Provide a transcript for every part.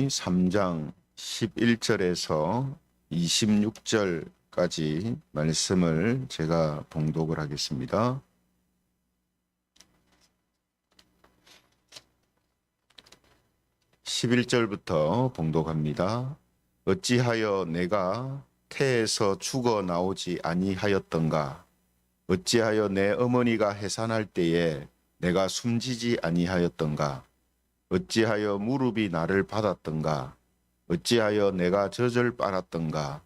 3장 11절에서 26절까지 말씀을 제가 봉독을 하겠습니다. 11절부터 봉독합니다. 어찌하여 내가 태에서 죽어 나오지 아니하였던가? 어찌하여 내 어머니가 해산할 때에 내가 숨지지 아니하였던가? 어찌하여 무릎이 나를 받았던가? 어찌하여 내가 젖을 빨았던가?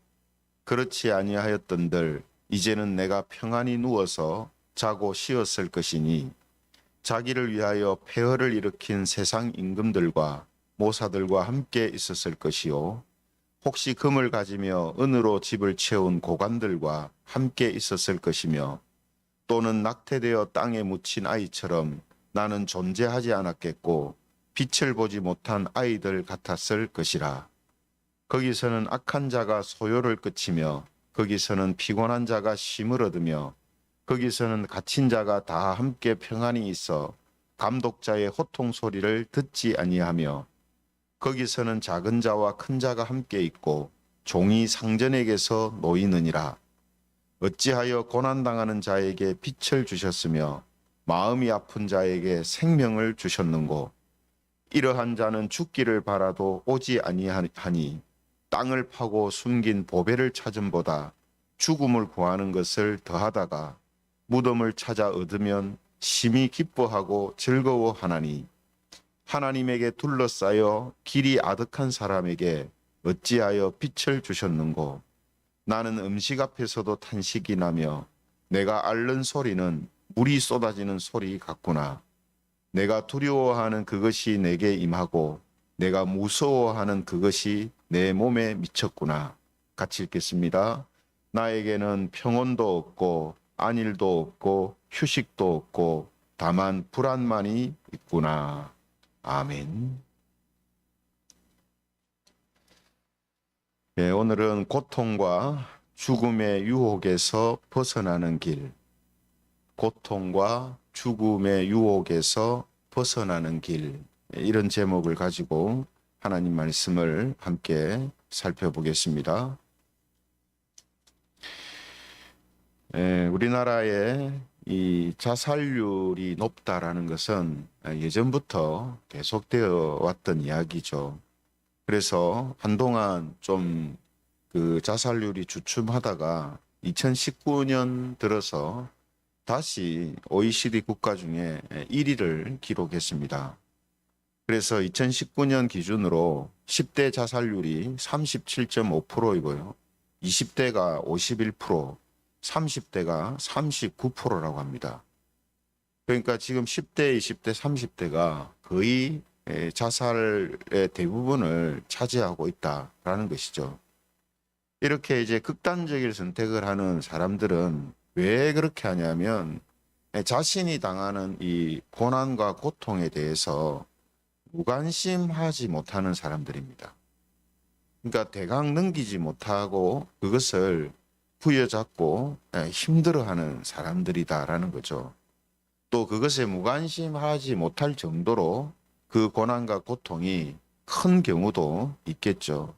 그렇지 아니하였던들 이제는 내가 평안히 누워서 자고 쉬었을 것이니 자기를 위하여 폐허를 일으킨 세상 임금들과 모사들과 함께 있었을 것이요 혹시 금을 가지며 은으로 집을 채운 고관들과 함께 있었을 것이며 또는 낙태되어 땅에 묻힌 아이처럼 나는 존재하지 않았겠고 빛을 보지 못한 아이들 같았을 것이라. 거기서는 악한 자가 소요를 끝이며 거기서는 피곤한 자가 쉼을 얻으며 거기서는 갇힌 자가 다 함께 평안히 있어 감독자의 호통 소리를 듣지 아니하며 거기서는 작은 자와 큰 자가 함께 있고 종이 상전에게서 놓이느니라. 어찌하여 고난당하는 자에게 빛을 주셨으며 마음이 아픈 자에게 생명을 주셨는고? 이러한 자는 죽기를 바라도 오지 아니하니 땅을 파고 숨긴 보배를 찾음보다 죽음을 구하는 것을 더하다가 무덤을 찾아 얻으면 심히 기뻐하고 즐거워하나니 하나님에게 둘러싸여 길이 아득한 사람에게 어찌하여 빛을 주셨는고? 나는 음식 앞에서도 탄식이 나며 내가 앓는 소리는 물이 쏟아지는 소리 같구나. 내가 두려워하는 그것이 내게 임하고 내가 무서워하는 그것이 내 몸에 미쳤구나. 같이 읽겠습니다. 나에게는 평온도 없고 안일도 없고 휴식도 없고 다만 불안만이 있구나. 아멘. 네, 오늘은 고통과 죽음의 유혹에서 벗어나는 길, 고통과 죽음의 유혹에서 벗어나는 길, 이런 제목을 가지고 하나님 말씀을 함께 살펴보겠습니다. 우리나라의 이 자살률이 높다라는 것은 예전부터 계속되어 왔던 이야기죠. 그래서 한동안 좀 그 자살률이 주춤하다가 2019년 들어서 다시 OECD 국가 중에 1위를 기록했습니다. 그래서 2019년 기준으로 10대 자살률이 37.5%이고요. 20대가 51%, 30대가 39%라고 합니다. 그러니까 지금 10대, 20대, 30대가 거의 자살의 대부분을 차지하고 있다라는 것이죠. 이렇게 이제 극단적인 선택을 하는 사람들은 왜 그렇게 하냐면 자신이 당하는 이 고난과 고통에 대해서 무관심하지 못하는 사람들입니다. 그러니까 대강 넘기지 못하고 그것을 부여잡고 힘들어하는 사람들이다라는 거죠. 또 그것에 무관심하지 못할 정도로 그 고난과 고통이 큰 경우도 있겠죠.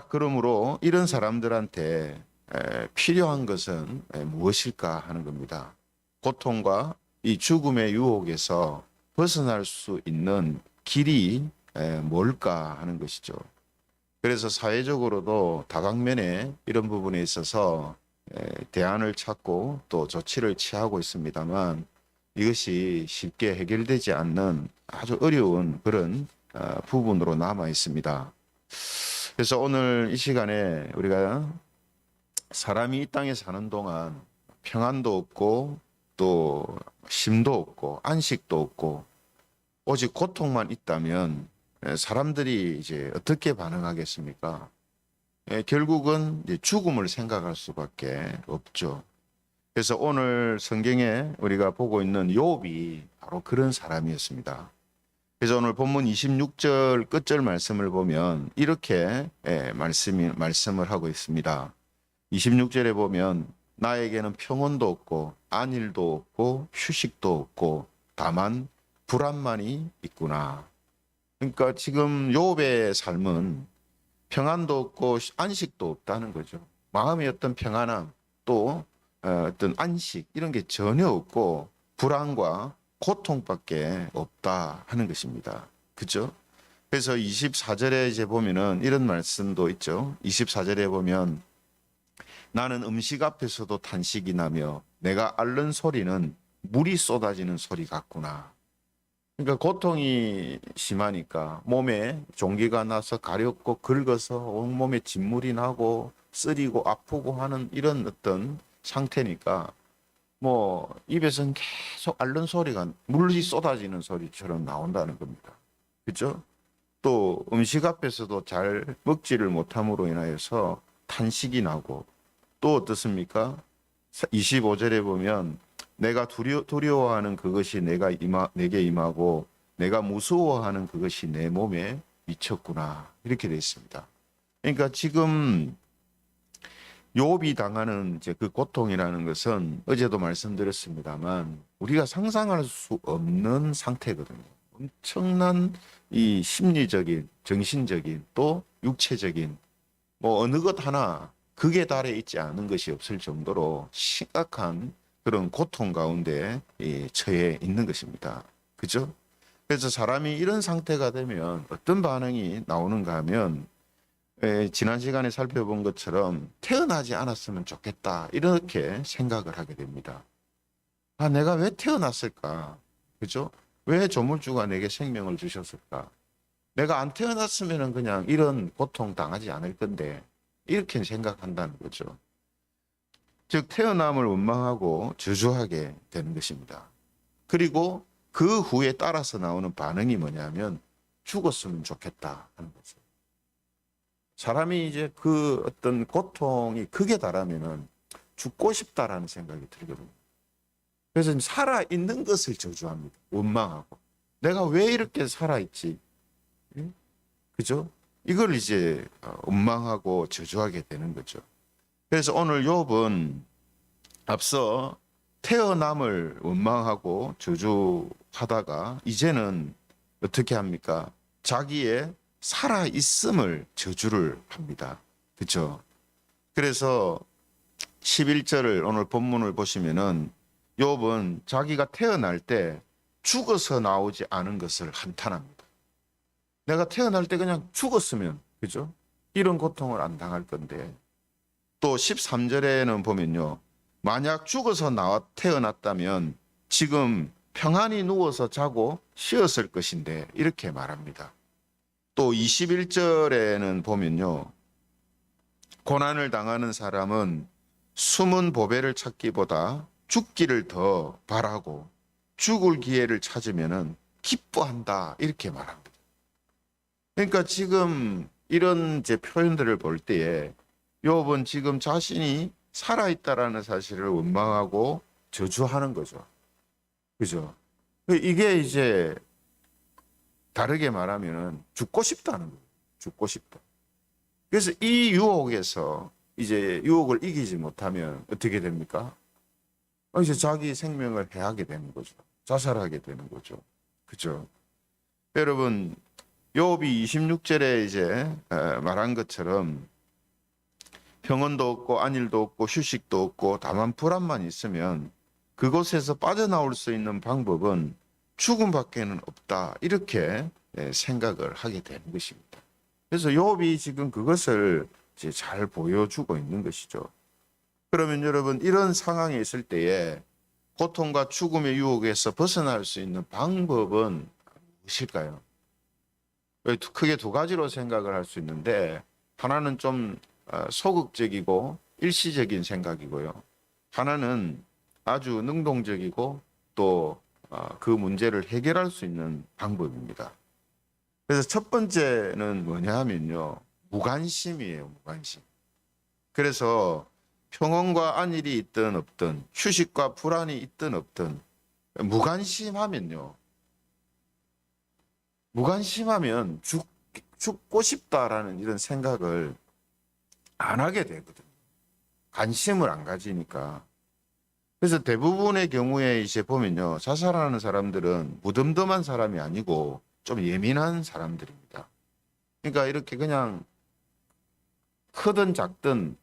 그러므로 이런 사람들한테 필요한 것은 무엇일까 하는 겁니다. 고통과 이 죽음의 유혹에서 벗어날 수 있는 길이 뭘까 하는 것이죠. 그래서 사회적으로도 다방면에 이런 부분에 있어서 대안을 찾고 또 조치를 취하고 있습니다만 이것이 쉽게 해결되지 않는 아주 어려운 그런 부분으로 남아 있습니다. 그래서 오늘 이 시간에 우리가 사람이 이 땅에 사는 동안 평안도 없고 또 쉼도 없고 안식도 없고 오직 고통만 있다면 사람들이 이제 어떻게 반응하겠습니까? 결국은 이제 죽음을 생각할 수밖에 없죠. 그래서 오늘 성경에 우리가 보고 있는 욥이 바로 그런 사람이었습니다. 그래서 오늘 본문 26절 끝절 말씀을 보면 이렇게 말씀을 하고 있습니다. 26절에 보면 나에게는 평온도 없고 안일도 없고 휴식도 없고 다만 불안만이 있구나. 그러니까 지금 욥의 삶은 평안도 없고 안식도 없다는 거죠. 마음의 어떤 평안함 또 어떤 안식 이런 게 전혀 없고 불안과 고통밖에 없다 하는 것입니다. 그죠? 그래서 24절에 이제 보면은 이런 말씀도 있죠. 24절에 보면 나는 음식 앞에서도 탄식이 나며 내가 앓는 소리는 물이 쏟아지는 소리 같구나. 그러니까 고통이 심하니까 몸에 종기가 나서 가렵고 긁어서 온몸에 진물이 나고 쓰리고 아프고 하는 이런 어떤 상태니까 뭐 입에서는 계속 앓는 소리가 물이 쏟아지는 소리처럼 나온다는 겁니다. 그렇죠? 또 음식 앞에서도 잘 먹지를 못함으로 인하여서 탄식이 나고 또 어떻습니까? 25절에 보면 내가 두려워하는 그것이 내게 임하고 내가 무서워하는 그것이 내 몸에 미쳤구나. 이렇게 되어 있습니다. 그러니까 지금 욥이 당하는 이제 그 고통이라는 것은 어제도 말씀드렸습니다만 우리가 상상할 수 없는 상태거든요. 엄청난 이 심리적인, 정신적인 또 육체적인 뭐 어느 것 하나 극에 달해 있지 않은 것이 없을 정도로 심각한 그런 고통 가운데 처해 있는 것입니다. 그죠? 그래서 사람이 이런 상태가 되면 어떤 반응이 나오는가 하면 지난 시간에 살펴본 것처럼 태어나지 않았으면 좋겠다 이렇게 생각을 하게 됩니다. 아, 내가 왜 태어났을까? 그죠? 왜 조물주가 내게 생명을 주셨을까? 내가 안 태어났으면 그냥 이런 고통 당하지 않을 건데 이렇게 생각한다는 거죠. 즉 태어남을 원망하고 저주하게 되는 것입니다. 그리고 그 후에 따라서 나오는 반응이 뭐냐면 죽었으면 좋겠다 하는 거죠. 사람이 이제 그 어떤 고통이 극에 달하면은 죽고 싶다라는 생각이 들거든요. 그래서 살아 있는 것을 저주합니다. 원망하고 내가 왜 이렇게 살아 있지? 그죠? 이걸 이제 원망하고 저주하게 되는 거죠. 그래서 오늘 욥은 앞서 태어남을 원망하고 저주하다가 이제는 어떻게 합니까? 자기의 살아 있음을 저주를 합니다. 그렇죠? 그래서 11절을 오늘 본문을 보시면은 욥은 자기가 태어날 때 죽어서 나오지 않은 것을 한탄합니다. 내가 태어날 때 그냥 죽었으면 그죠? 이런 고통을 안 당할 건데 또 13절에는 보면요. 만약 죽어서 태어났다면 지금 평안히 누워서 자고 쉬었을 것인데 이렇게 말합니다. 또 21절에는 보면요. 고난을 당하는 사람은 숨은 보배를 찾기보다 죽기를 더 바라고 죽을 기회를 찾으면 기뻐한다 이렇게 말합니다. 그러니까 지금 이런 이제 표현들을 볼 때에 욥은 지금 자신이 살아있다라는 사실을 원망하고 저주하는 거죠. 그죠? 이게 이제 다르게 말하면은 죽고 싶다는 거예요. 죽고 싶다. 그래서 이 유혹에서 이제 유혹을 이기지 못하면 어떻게 됩니까? 이제 자기 생명을 해하게 되는 거죠. 자살하게 되는 거죠. 그죠? 여러분, 욥이 26절에 이제 말한 것처럼 평온도 없고 안일도 없고 휴식도 없고 다만 불안만 있으면 그곳에서 빠져나올 수 있는 방법은 죽음밖에는 없다. 이렇게 생각을 하게 되는 것입니다. 그래서 욥이 지금 그것을 이제 잘 보여주고 있는 것이죠. 그러면 여러분 이런 상황에 있을 때에 고통과 죽음의 유혹에서 벗어날 수 있는 방법은 무엇일까요? 크게 두 가지로 생각을 할 수 있는데 하나는 좀 소극적이고 일시적인 생각이고요. 하나는 아주 능동적이고 또 그 문제를 해결할 수 있는 방법입니다. 그래서 첫 번째는 뭐냐 하면요. 무관심이에요. 무관심. 그래서 평온과 안일이 있든 없든 휴식과 불안이 있든 없든 무관심하면요. 무관심하면 죽고 싶다라는 이런 생각을 안 하게 되거든요. 관심을 안 가지니까. 그래서 대부분의 경우에 이제 보면요. 자살하는 사람들은 무덤덤한 사람이 아니고 좀 예민한 사람들입니다. 그러니까 이렇게 그냥 크든 작든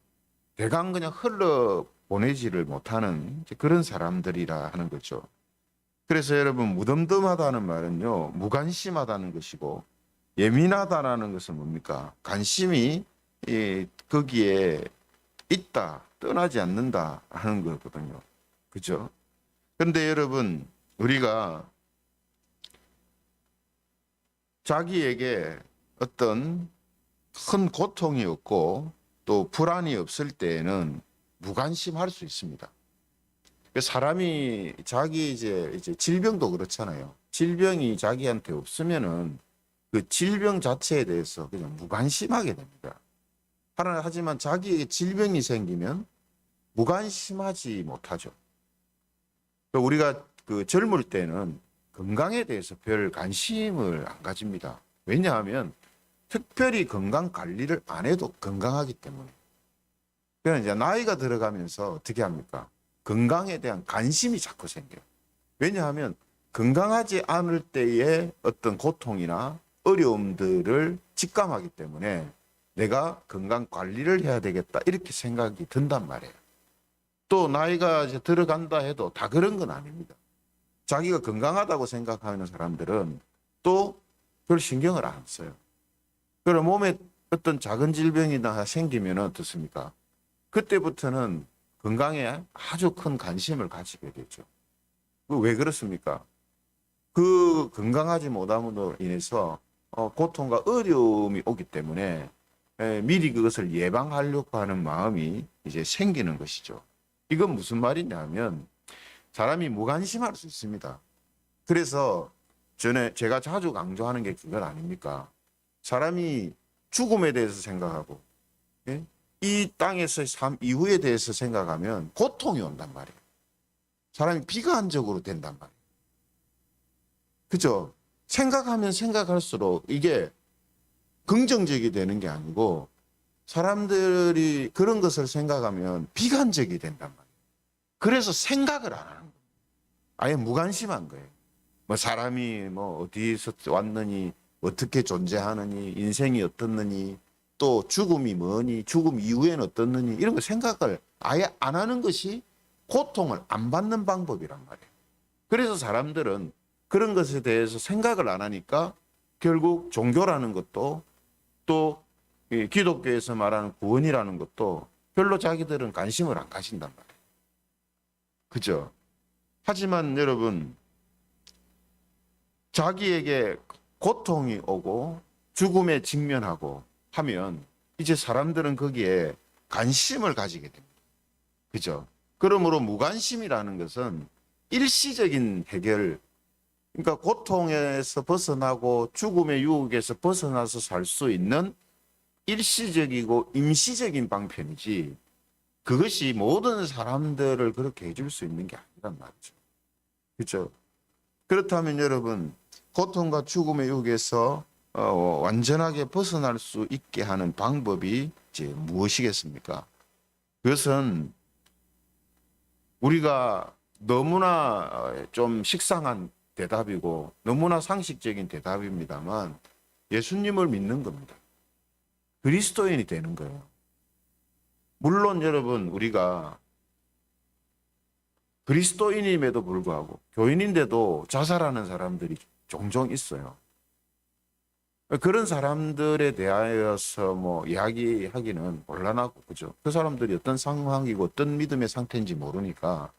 대강 그냥 흘러 보내지를 못하는 그런 사람들이라 하는 거죠. 그래서 여러분, 무덤덤하다는 말은요, 무관심하다는 것이고, 예민하다라는 것은 뭡니까? 관심이 거기에 있다, 떠나지 않는다 하는 거거든요. 그죠? 그런데 여러분, 우리가 자기에게 어떤 큰 고통이 없고 또 불안이 없을 때에는 무관심할 수 있습니다. 사람이 자기 이제 질병도 그렇잖아요. 질병이 자기한테 없으면은 그 질병 자체에 대해서 그냥 무관심하게 됩니다. 하지만 자기에게 질병이 생기면 무관심하지 못하죠. 우리가 그 젊을 때는 건강에 대해서 별 관심을 안 가집니다. 왜냐하면 특별히 건강 관리를 안 해도 건강하기 때문에. 그러나 이제 나이가 들어가면서 어떻게 합니까? 건강에 대한 관심이 자꾸 생겨요. 왜냐하면 건강하지 않을 때의 어떤 고통이나 어려움들을 직감하기 때문에 내가 건강 관리를 해야 되겠다 이렇게 생각이 든단 말이에요. 또 나이가 이제 들어간다 해도 다 그런 건 아닙니다. 자기가 건강하다고 생각하는 사람들은 또 별 신경을 안 써요. 그럼 몸에 어떤 작은 질병이나 생기면 어떻습니까? 그때부터는 건강에 아주 큰 관심을 가지게 되죠. 왜 그렇습니까? 그 건강하지 못함으로 인해서 고통과 어려움이 오기 때문에 미리 그것을 예방하려고 하는 마음이 이제 생기는 것이죠. 이건 무슨 말이냐면 사람이 무관심할 수 있습니다. 그래서 제가 자주 강조하는 게 그건 아닙니까? 사람이 죽음에 대해서 생각하고 이 땅에서의 삶 이후에 대해서 생각하면 고통이 온단 말이에요. 사람이 비관적으로 된단 말이에요. 그죠? 생각하면 생각할수록 이게 긍정적이 되는 게 아니고 사람들이 그런 것을 생각하면 비관적이 된단 말이에요. 그래서 생각을 안 하는 거예요. 아예 무관심한 거예요. 뭐 사람이 뭐 어디서 왔느니, 어떻게 존재하느니, 인생이 어떻느니, 또 죽음이 뭐니, 죽음 이후에는 어떻느니 이런 거 생각을 아예 안 하는 것이 고통을 안 받는 방법이란 말이에요. 그래서 사람들은 그런 것에 대해서 생각을 안 하니까 결국 종교라는 것도 또 기독교에서 말하는 구원이라는 것도 별로 자기들은 관심을 안 가진단 말이에요. 그죠? 하지만 여러분, 자기에게 고통이 오고 죽음에 직면하고 하면 이제 사람들은 거기에 관심을 가지게 됩니다. 그죠? 그러므로 무관심이라는 것은 일시적인 해결, 그러니까 고통에서 벗어나고 죽음의 유혹에서 벗어나서 살 수 있는 일시적이고 임시적인 방편이지 그것이 모든 사람들을 그렇게 해줄 수 있는 게 아니란 말이죠. 그렇죠? 그렇다면 여러분, 고통과 죽음의 유혹에서 완전하게 벗어날 수 있게 하는 방법이 이제 무엇이겠습니까? 그것은 우리가 너무나 좀 식상한 대답이고 너무나 상식적인 대답입니다만 예수님을 믿는 겁니다. 그리스도인이 되는 거예요. 물론 여러분, 우리가 그리스도인임에도 불구하고 교인인데도 자살하는 사람들이 종종 있어요. 그런 사람들에 대하여서 뭐 이야기하기는 곤란하고, 그죠? 그 사람들이 어떤 상황이고 어떤 믿음의 상태인지 모르니까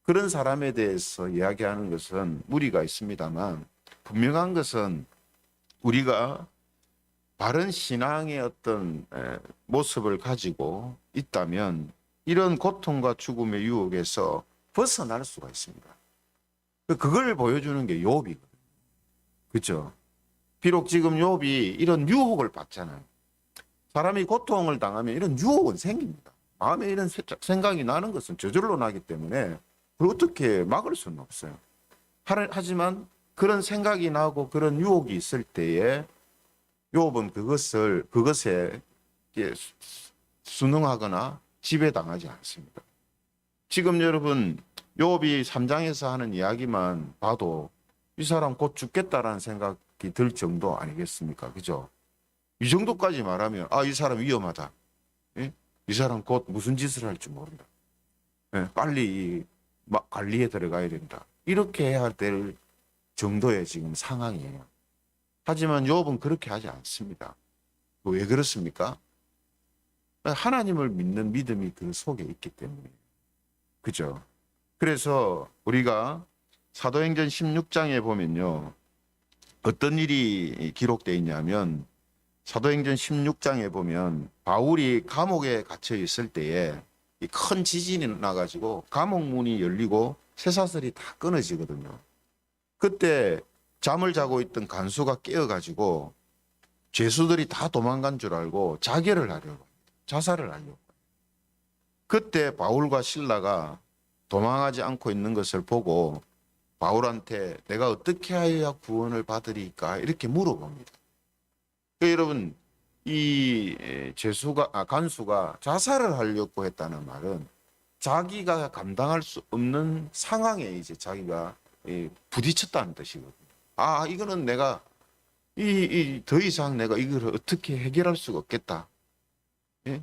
그런 사람에 대해서 이야기하는 것은 무리가 있습니다만 분명한 것은 우리가 바른 신앙의 어떤 모습을 가지고 있다면 이런 고통과 죽음의 유혹에서 벗어날 수가 있습니다. 그걸 보여주는 게 욥이거든요. 그렇죠? 비록 지금 욥이 이런 유혹을 받잖아요. 사람이 고통을 당하면 이런 유혹은 생깁니다. 마음에 이런 생각이 나는 것은 저절로 나기 때문에 그걸 어떻게 막을 수는 없어요. 하지만 그런 생각이 나고 그런 유혹이 있을 때에 욥은 그것에 순응하거나 지배당하지 않습니다. 지금 여러분, 욥이 3장에서 하는 이야기만 봐도 이 사람 곧 죽겠다라는 생각 생각이 들 정도 아니겠습니까? 그죠? 이 정도까지 말하면 이 사람 위험하다. 예? 이 사람 곧 무슨 짓을 할지 모른다. 예? 빨리 막 관리에 들어가야 된다. 이렇게 해야 될 정도의 지금 상황이에요. 하지만 욥은 그렇게 하지 않습니다. 왜 그렇습니까? 하나님을 믿는 믿음이 그 속에 있기 때문에. 그죠? 그래서 우리가 사도행전 16장에 보면요. 어떤 일이 기록되어 있냐면 사도행전 16장에 보면 바울이 감옥에 갇혀 있을 때에 이 큰 지진이 나가지고 감옥 문이 열리고 쇠사슬이 다 끊어지거든요. 그때 잠을 자고 있던 간수가 깨어가지고 죄수들이 다 도망간 줄 알고 자결을 하려고, 자살을 하려고. 그때 바울과 실라가 도망하지 않고 있는 것을 보고 바울한테 내가 어떻게 하여야 구원을 받으리까 이렇게 물어봅니다. 여러분, 이 간수가 자살을 하려고 했다는 말은 자기가 감당할 수 없는 상황에 이제 자기가 부딪혔다는 뜻이거든요. 이거는 내가 더 이상 내가 이걸 어떻게 해결할 수가 없겠다. 예?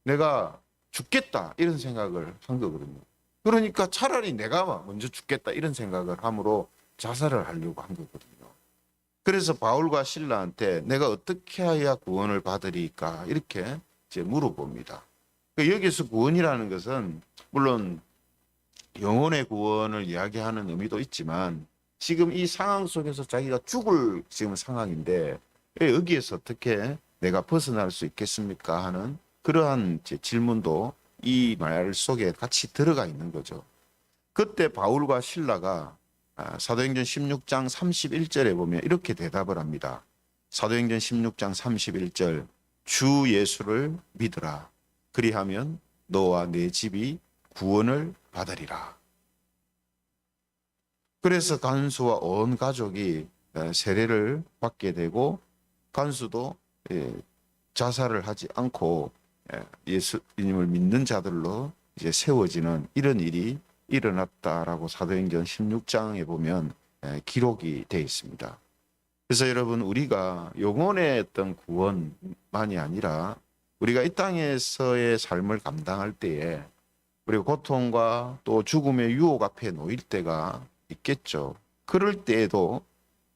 내가 죽겠다 이런 생각을 한 거거든요. 그러니까 차라리 내가 먼저 죽겠다 이런 생각을 함으로 자살을 하려고 한 거거든요. 그래서 바울과 실라한테 내가 어떻게 해야 구원을 받으리까 이렇게 이제 물어봅니다. 여기서 구원이라는 것은 물론 영혼의 구원을 이야기하는 의미도 있지만 지금 이 상황 속에서 자기가 죽을 지금 상황인데 여기에서 어떻게 내가 벗어날 수 있겠습니까 하는 그러한 질문도 이 말 속에 같이 들어가 있는 거죠. 그때 바울과 실라가 사도행전 16장 31절에 보면 이렇게 대답을 합니다. 사도행전 16장 31절 주 예수를 믿으라. 그리하면 너와 내 집이 구원을 받으리라. 그래서 간수와 온 가족이 세례를 받게 되고 간수도 자살을 하지 않고 예수님을 믿는 자들로 이제 세워지는 이런 일이 일어났다라고 사도행전 16장에 보면 기록이 되어 있습니다. 그래서 여러분 우리가 영혼의 어떤 구원만이 아니라 우리가 이 땅에서의 삶을 감당할 때에 우리가 고통과 또 죽음의 유혹 앞에 놓일 때가 있겠죠. 그럴 때에도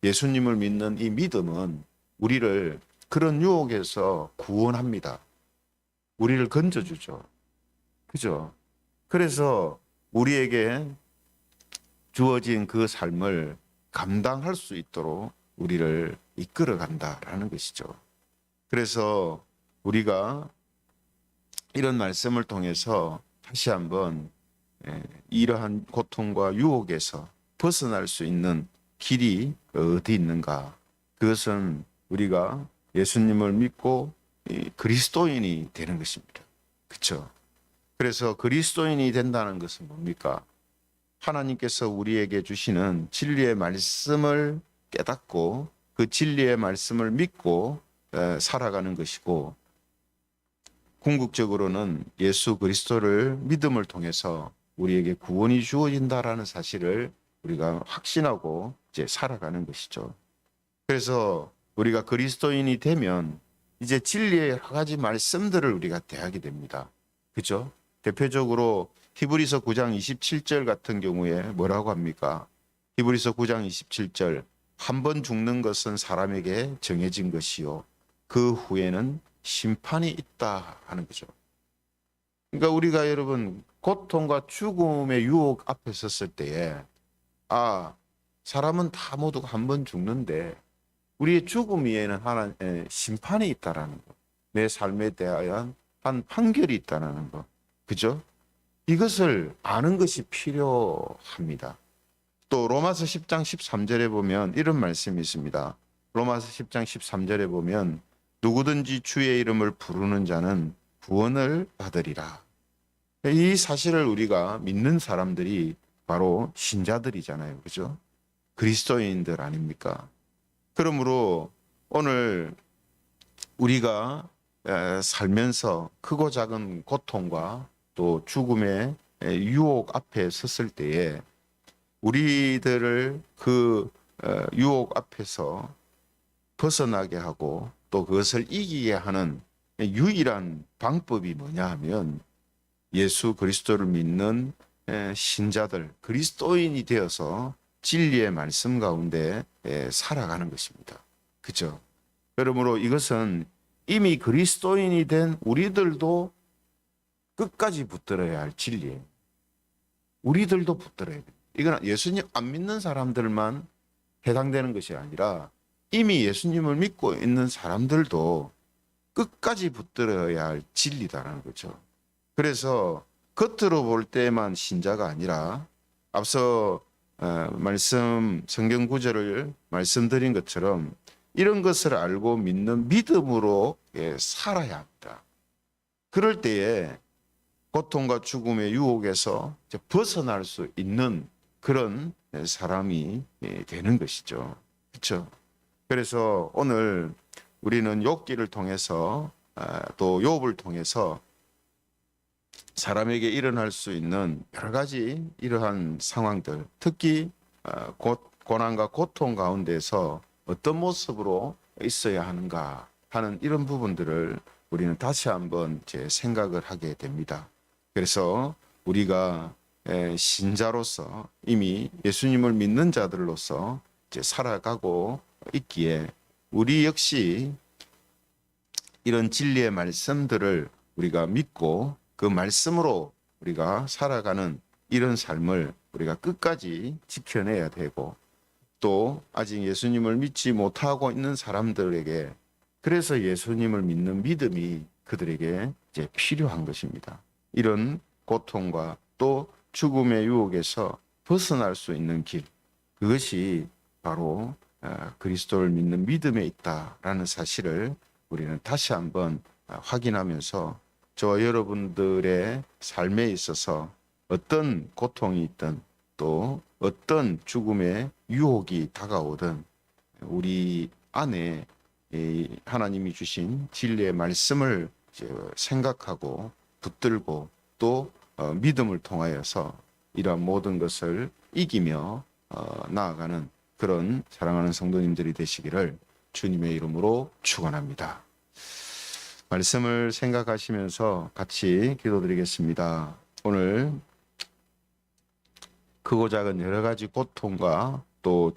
예수님을 믿는 이 믿음은 우리를 그런 유혹에서 구원합니다. 우리를 건져주죠. 그죠? 그래서 우리에게 주어진 그 삶을 감당할 수 있도록 우리를 이끌어 간다라는 것이죠. 그래서 우리가 이런 말씀을 통해서 다시 한번 이러한 고통과 유혹에서 벗어날 수 있는 길이 어디 있는가? 그것은 우리가 예수님을 믿고 그리스도인이 되는 것입니다. 그렇죠? 그래서 그리스도인이 된다는 것은 뭡니까? 하나님께서 우리에게 주시는 진리의 말씀을 깨닫고 그 진리의 말씀을 믿고 살아가는 것이고 궁극적으로는 예수 그리스도를 믿음을 통해서 우리에게 구원이 주어진다라는 사실을 우리가 확신하고 이제 살아가는 것이죠. 그래서 우리가 그리스도인이 되면 이제 진리의 여러 가지 말씀들을 우리가 대하게 됩니다. 그렇죠? 대표적으로 히브리서 9장 27절 같은 경우에 뭐라고 합니까? 히브리서 9장 27절 한 번 죽는 것은 사람에게 정해진 것이요 그 후에는 심판이 있다 하는 거죠. 그러니까 우리가 여러분 고통과 죽음의 유혹 앞에 섰을 때에 사람은 다 모두 한 번 죽는데 우리의 죽음 위에는 하나의 심판이 있다라는 것. 내 삶에 대한 한 판결이 있다라는 것. 그죠? 이것을 아는 것이 필요합니다. 또 로마서 10장 13절에 보면 이런 말씀이 있습니다. 로마서 10장 13절에 보면 누구든지 주의 이름을 부르는 자는 구원을 받으리라. 이 사실을 우리가 믿는 사람들이 바로 신자들이잖아요. 그죠? 그리스도인들 아닙니까? 그러므로 오늘 우리가 살면서 크고 작은 고통과 또 죽음의 유혹 앞에 섰을 때에 우리들을 그 유혹 앞에서 벗어나게 하고 또 그것을 이기게 하는 유일한 방법이 뭐냐 하면 예수 그리스도를 믿는 신자들, 그리스도인이 되어서 진리의 말씀 가운데 살아가는 것입니다. 그죠? 그러므로 이것은 이미 그리스도인이 된 우리들도 끝까지 붙들어야 할 진리예요. 우리들도 붙들어야 돼요. 이건 예수님 안 믿는 사람들만 해당되는 것이 아니라 이미 예수님을 믿고 있는 사람들도 끝까지 붙들어야 할 진리다라는 거죠. 그래서 겉으로 볼 때만 신자가 아니라 앞서 성경 구절을 말씀드린 것처럼 이런 것을 알고 믿는 믿음으로 살아야 합니다. 그럴 때에 고통과 죽음의 유혹에서 벗어날 수 있는 그런 사람이 되는 것이죠. 그렇죠? 그래서 오늘 우리는 욥기를 통해서 또 욥을 통해서 사람에게 일어날 수 있는 여러 가지 이러한 상황들, 특히 고난과 고통 가운데서 어떤 모습으로 있어야 하는가 하는 이런 부분들을 우리는 다시 한번 생각을 하게 됩니다. 그래서 우리가 신자로서 이미 예수님을 믿는 자들로서 살아가고 있기에 우리 역시 이런 진리의 말씀들을 우리가 믿고 그 말씀으로 우리가 살아가는 이런 삶을 우리가 끝까지 지켜내야 되고 또 아직 예수님을 믿지 못하고 있는 사람들에게 그래서 예수님을 믿는 믿음이 그들에게 이제 필요한 것입니다. 이런 고통과 또 죽음의 유혹에서 벗어날 수 있는 길, 그것이 바로 그리스도를 믿는 믿음에 있다라는 사실을 우리는 다시 한번 확인하면서 저와 여러분들의 삶에 있어서 어떤 고통이 있든 또 어떤 죽음의 유혹이 다가오든 우리 안에 하나님이 주신 진리의 말씀을 생각하고 붙들고 또 믿음을 통하여서 이러한 모든 것을 이기며 나아가는 그런 사랑하는 성도님들이 되시기를 주님의 이름으로 축원합니다. 말씀을 생각하시면서 같이 기도드리겠습니다. 오늘 크고 작은 여러 가지 고통과 또